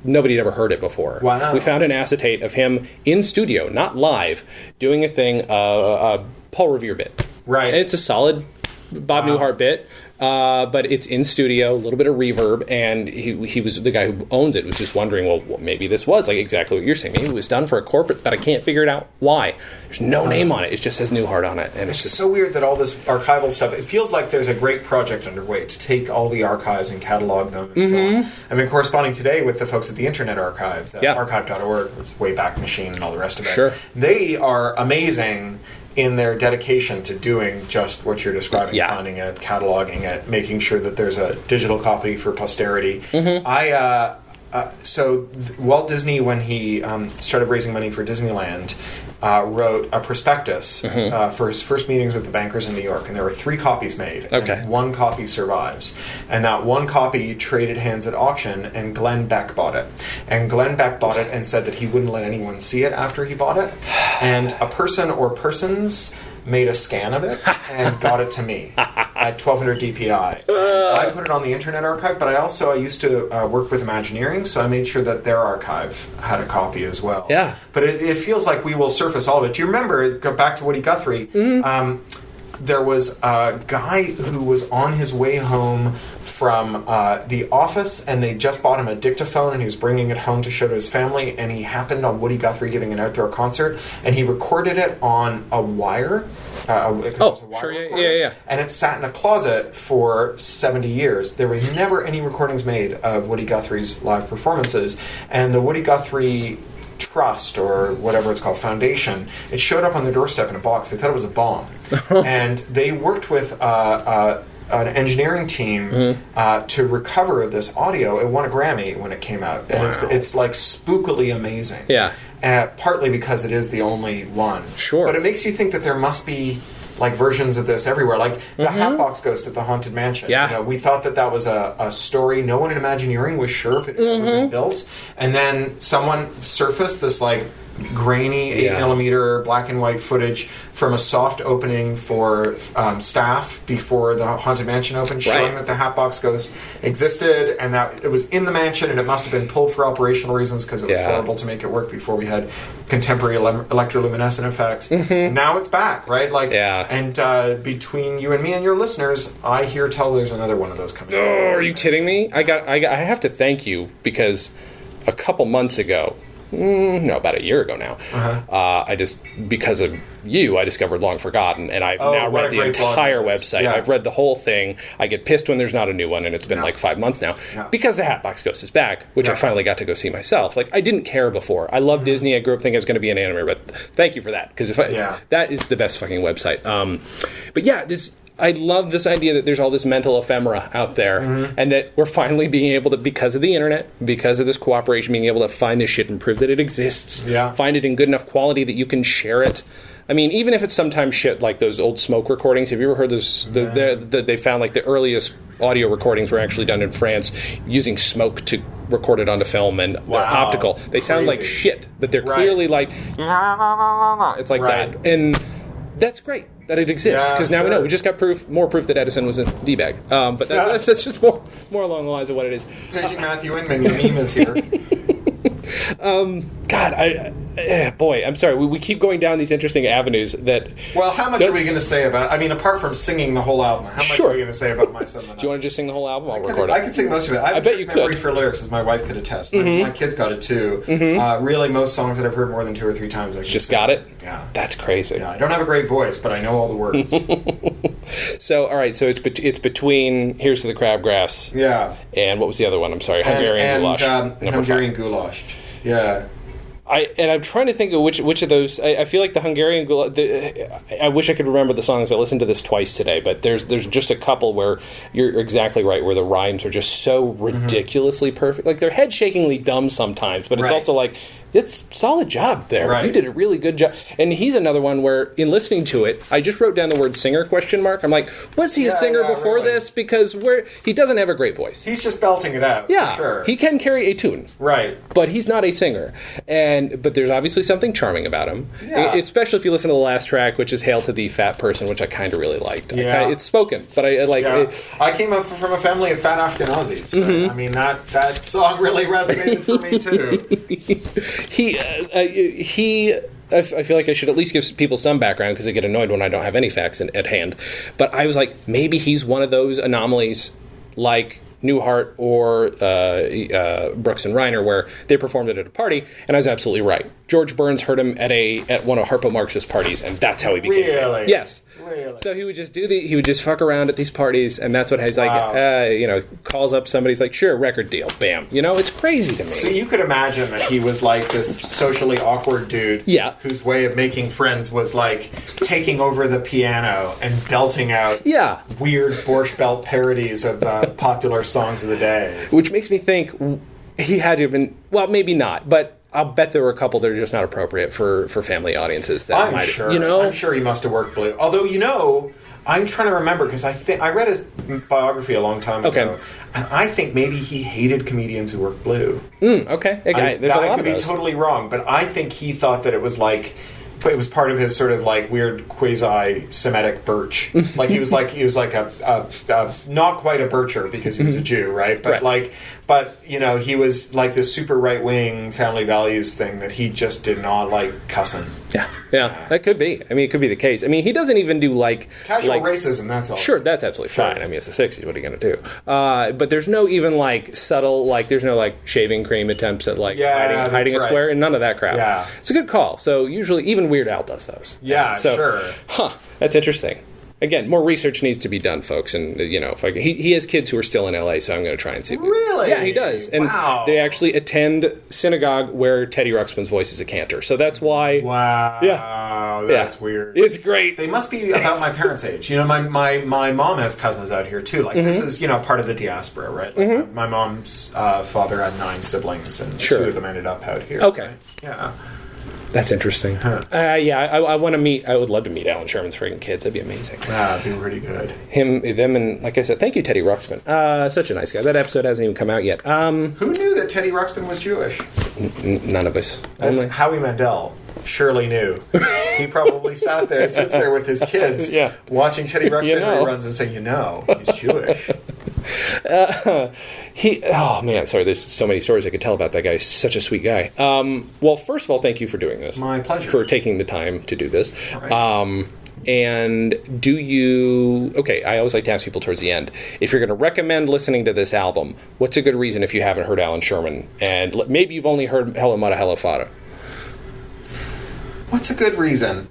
Nobody had ever heard it before. Wow. We found an acetate of him in studio, not live, doing a thing, a Paul Revere bit. Right. And it's a solid Bob Newhart bit, but it's in studio, a little bit of reverb, and he was the guy who owns it was just wondering, well, maybe this was exactly what you're saying. Maybe it was done for a corporate, but I can't figure it out why. There's no name on it. It just says Newhart on it. And it's just so weird that all this archival stuff, it feels like there's a great project underway to take all the archives and catalog them and so on. I've been corresponding today with the folks at the Internet Archive, archive.org, Wayback Machine and all the rest of it. Sure. They are amazing in their dedication to doing just what you're describing, finding it, cataloging it, making sure that there's a digital copy for posterity. Walt Disney, when he started raising money for Disneyland, wrote a prospectus for his first meetings with the bankers in New York, and there were 3 copies made. Okay. And 1 copy survives. And that 1 copy traded hands at auction, and Glenn Beck bought it. And Glenn Beck bought it and said that he wouldn't let anyone see it after he bought it. And a person or persons made a scan of it and got it to me at 1200 DPI. I put it on the Internet Archive, but I used to work with Imagineering, so I made sure that their archive had a copy as well. Yeah. But it feels like we will surface all of it. Do you remember, go back to Woody Guthrie, there was a guy who was on his way home from the office, and they just bought him a dictaphone, and he was bringing it home to show to his family, and he happened on Woody Guthrie giving an outdoor concert, and he recorded it on a wire. Sure, yeah. And it sat in a closet for 70 years. There was never any recordings made of Woody Guthrie's live performances, and the Woody Guthrie Trust, or whatever it's called, Foundation, it showed up on their doorstep in a box. They thought it was a bomb. And they worked with an engineering team to recover this audio. It won a Grammy when it came out. And it's like spookily amazing. Yeah. Partly because it is the only one. Sure. But it makes you think that there must be like versions of this everywhere. Like the Hatbox Ghost at the Haunted Mansion. Yeah. You know, we thought that was a story. No one in Imagineering was sure if it had ever been built. And then someone surfaced this like grainy 8mm black and white footage from a soft opening for staff before the Haunted Mansion opened, showing that the Hatbox Ghost existed and that it was in the mansion, and it must have been pulled for operational reasons because it was horrible to make it work before we had contemporary electroluminescent effects. Now it's back, right? And between you and me and your listeners, I hear tell there's another one of those coming. Oh, are you kidding me? I have to thank you, because a couple months ago, about a year ago now, because of you, I discovered Long Forgotten, and I've now read the entire website. Yeah. I've read the whole thing. I get pissed when there's not a new one, and it's been like 5 months now, because the Hatbox Ghost is back, which I finally got to go see myself. Like, I didn't care before. I love Disney. I grew up thinking it was going to be an anime, but thank you for that, because that is the best fucking website. But yeah, I love this idea that there's all this mental ephemera out there, and that we're finally being able to, because of the internet, because of this cooperation, being able to find this shit and prove that it exists. Yeah. Find it in good enough quality that you can share it. I mean, even if it's sometimes shit like those old smoke recordings. Have you ever heard those? They found like the earliest audio recordings were actually done in France using smoke to record it onto film, and they're optical. They sound like shit, but they're clearly like it's like that, and that's great that it exists, because now we know. We just got more proof that Edison was a D-bag. But that's just more along the lines of what it is. Paging Matthew Inman, your meme is here. Boy, I'm sorry. We keep going down these interesting avenues that... Well, how much are we going to say about... I mean, apart from singing the whole album, how much are we going to say about My Son the Night? Do you want to just sing the whole album? I'll record it. I could sing most of it. I bet you could. Memory for lyrics, as my wife could attest. My kids got it, too. Really, most songs that I've heard more than 2 or 3 times, I can just sing. Got it? Yeah. That's crazy. Yeah, I don't have a great voice, but I know all the words. So, all right, so it's between Here's to the Crabgrass. Yeah. And what was the other one? I'm sorry. Hungarian Goulash. Hungarian Goulash. Yeah. I'm trying to think of which of those. I feel like the Hungarian Goulash. I wish I could remember the songs. I listened to this twice today, but there's just a couple where you're exactly right, where the rhymes are just so ridiculously perfect. Like, they're head-shakingly dumb sometimes, but it's also like, it's solid job there. Right. You did a really good job. And he's another one where, in listening to it, I just wrote down the word singer ? I'm like, was he a singer before this? Because he doesn't have a great voice. He's just belting it out. Yeah, for sure. He can carry a tune. Right. But he's not a singer. But there's obviously something charming about him. Yeah. Especially if you listen to the last track, which is Hail to Thee, Fat Person, which I kind of really liked. Yeah. It's spoken, but I like it. I came up from a family of fat Ashkenazis. Right? I mean, that song really resonated for me, too. I feel like I should at least give people some background, because they get annoyed when I don't have any facts at hand. But I was like, maybe he's one of those anomalies like Newhart or Brooks and Reiner, where they performed it at a party, and I was absolutely right. George Burns heard him at one of Harpo Marx's parties, and that's how he became famous. Yes. Really? So he would just fuck around at these parties, and that's what he's like, calls up somebody, he's like, sure, record deal, bam. It's crazy to me. So you could imagine that he was like this socially awkward dude whose way of making friends was like taking over the piano and belting out weird Borscht Belt parodies of popular songs of the day. Which makes me think, He had to have been, well, maybe not, but I'll bet there were a couple that are just not appropriate for family audiences. That I'm sure. I'm sure he must have worked blue. Although, I'm trying to remember, because I read his biography a long time ago, and I think maybe he hated comedians who worked blue. Okay. There's a lot I could be totally wrong, but I think he thought that it was like... It was part of his sort of like weird quasi-Semitic birch. Like he was like a not quite a bircher because he was a Jew, right? But he was like this super right-wing family values thing that he just did not like cussing. Yeah, that could be. I mean, it could be the case. I mean, he doesn't even do casual racism. That's all. Sure, that's absolutely fine. I mean, it's the '60s. What are you going to do? But there's no even subtle there's no shaving cream attempts at hiding a swear and none of that crap. Yeah, it's a good call. So usually even Weird Al does those. Yeah, sure. That's interesting. Again, more research needs to be done, folks. And, he has kids who are still in L.A., so I'm going to try and see. Really? Yeah, he does. And they actually attend synagogue where Teddy Ruxpin's voice is a cantor. So that's why... Wow. Yeah. That's weird. It's great. They must be about my parents' age. My mom has cousins out here, too. This is, part of the diaspora, right? My mom's father had 9 siblings, and 2 of them ended up out here. Okay. Right? Yeah. That's interesting. I want to meet... I would love to meet Allan Sherman's freaking kids. That'd be amazing. That'd be pretty good. Them, and like I said, thank you, Teddy Ruxpin. Such a nice guy. That episode hasn't even come out yet. Who knew that Teddy Ruxpin was Jewish? None of us. That's Howie Mandel. Surely knew. He probably sits there with his kids, watching Teddy Ruxpin reruns and saying, he's Jewish. There's so many stories I could tell about that guy. He's such a sweet guy. Well, first of all, thank you for doing this. My pleasure. For taking the time to do this. All right. And do you... Okay, I always like to ask people towards the end, if you're going to recommend listening to this album, what's a good reason if you haven't heard Allan Sherman? And maybe you've only heard Hello Mata Hello Fada. What's a good reason?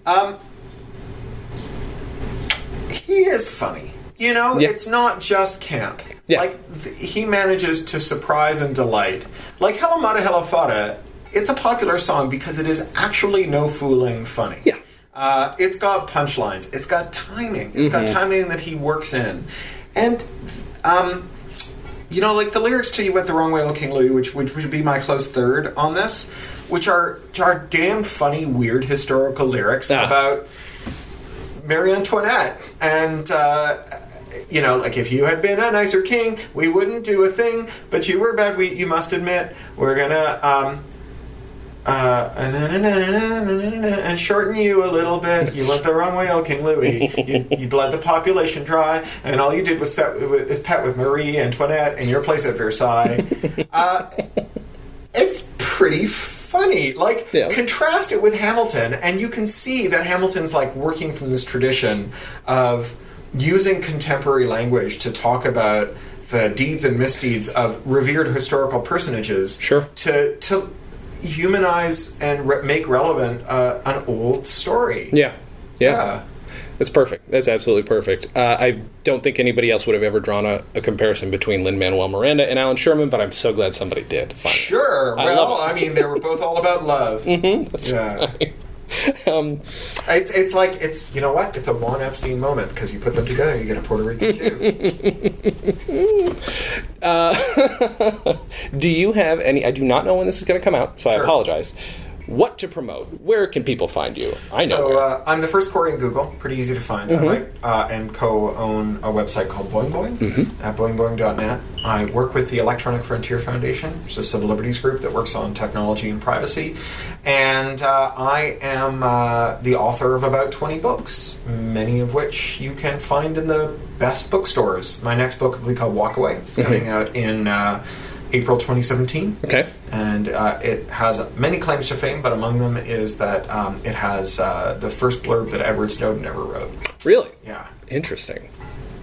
He is funny. It's not just camp. Yeah. He manages to surprise and delight. Like Hello Mata Hello Fada, it's a popular song because it is actually no fooling funny. Yeah. It's got punchlines. It's got timing. It's got timing that he works in. And, the lyrics to You Went the Wrong Way, Old King Louis, which would be my close third on this, which are damn funny, weird historical lyrics about Marie Antoinette. And, if you had been a nicer king, we wouldn't do a thing, but you were bad, you must admit. We're gonna, and shorten you a little bit. You went the wrong way, old King Louis. You bled the population dry, and all you did was pet with Marie Antoinette in your place at Versailles. It's pretty funny. Contrast it with Hamilton, and you can see that Hamilton's working from this tradition of using contemporary language to talk about the deeds and misdeeds of revered historical personages. Sure. To humanize and make relevant an old story. Yeah. That's perfect. That's absolutely perfect. I don't think anybody else would have ever drawn a comparison between Lin-Manuel Miranda and Allan Sherman, but I'm so glad somebody did. Finally. Sure. They were both all about love. That's right. It's you know what? It's a Juan Epstein moment because you put them together, you get a Puerto Rican Jew. Do you have any? I do not know when this is going to come out, so I apologize. What to promote? Where can people find you? I'm the first Cory in Google. Pretty easy to find. I write and co-own a website called Boing Boing at boingboing.net. I work with the Electronic Frontier Foundation, which is a civil liberties group that works on technology and privacy. And I am the author of about 20 books, many of which you can find in the best bookstores. My next book will be called Walk Away. It's coming out in April 2017. Okay. And it has many claims to fame, but among them is that it has the first blurb that Edward Snowden ever wrote. Really? Yeah. Interesting.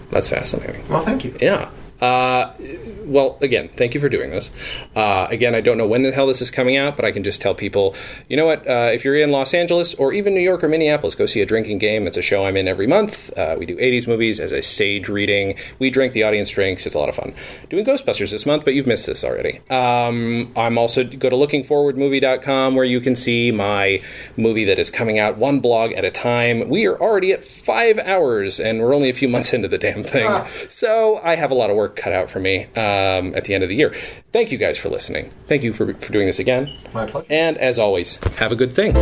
That's fascinating. Well, thank you. Yeah. Well, again, thank you for doing this. Again, I don't know when the hell this is coming out, but I can just tell people, you know what, if you're in Los Angeles or even New York or Minneapolis, go see A Drinking Game. It's a show I'm in every month. We do 80s movies as a stage reading. We drink, the audience drinks. It's a lot of fun. Doing Ghostbusters this month, but you've missed this already. I'm also, go to lookingforwardmovie.com where you can see my movie that is coming out one blog at a time. We are already at 5 hours, and we're only a few months into the damn thing. So I have a lot of work work cut out for me at the end of the year. Thank you guys for listening. Thank you for doing this again. My pleasure. And as always, have a good thing.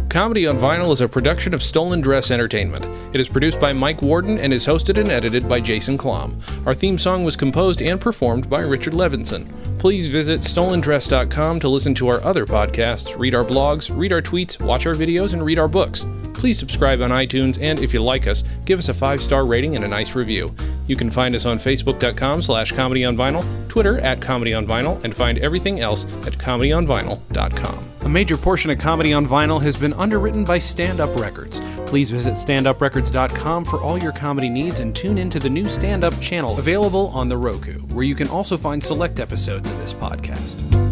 Comedy on Vinyl is a production of Stolen Dress Entertainment. It is produced by Mike Warden and is hosted and edited by Jason Klamm. Our theme song was composed and performed by Richard Levinson. Please visit stolendress.com to listen to our other podcasts, read our blogs, read our tweets, watch our videos, and read our books. Please subscribe on iTunes, and if you like us, give us a 5-star rating and a nice review. You can find us on facebook.com/comedyonvinyl, Twitter @comedyonvinyl, and find everything else at comedyonvinyl.com. A major portion of Comedy on Vinyl has been underwritten by Stand Up Records. Please visit standuprecords.com for all your comedy needs and tune into the new Stand Up channel available on the Roku, where you can also find select episodes of this podcast.